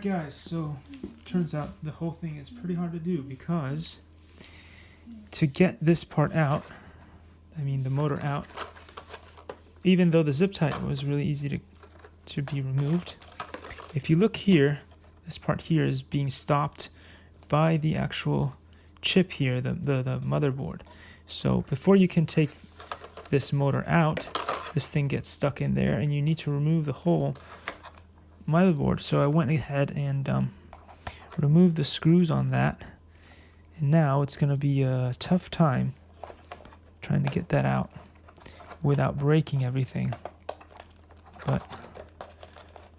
Guys, so turns out the whole thing is pretty hard to do, because to get this part out, I mean the motor out, even though the zip tie was really easy to be removed, if you look here, this part here is being stopped by the actual chip here, the motherboard. So before you can take this motor out, this thing gets stuck in there and you need to remove the whole motherboard. So I went ahead and removed the screws on that, and now it's going to be a tough time trying to get that out without breaking everything, but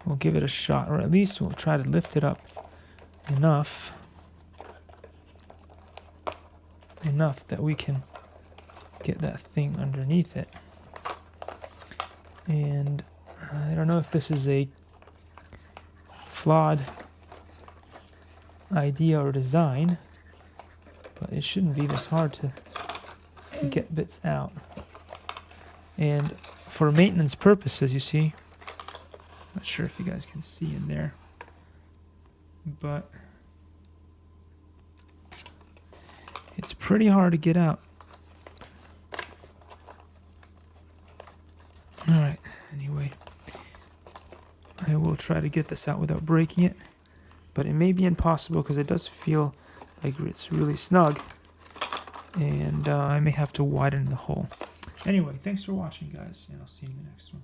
we'll give it a shot, or at least we'll try to lift it up enough that we can get that thing underneath it. And I don't know if this is a flawed idea or design, but it shouldn't be this hard to get bits out. And for maintenance purposes, you see, not sure if you guys can see in there, but it's pretty hard to get out. Alright, anyway, I will try to get this out without breaking it, but it may be impossible because it does feel like it's really snug, and I may have to widen the hole. Anyway, thanks for watching, guys, and I'll see you in the next one.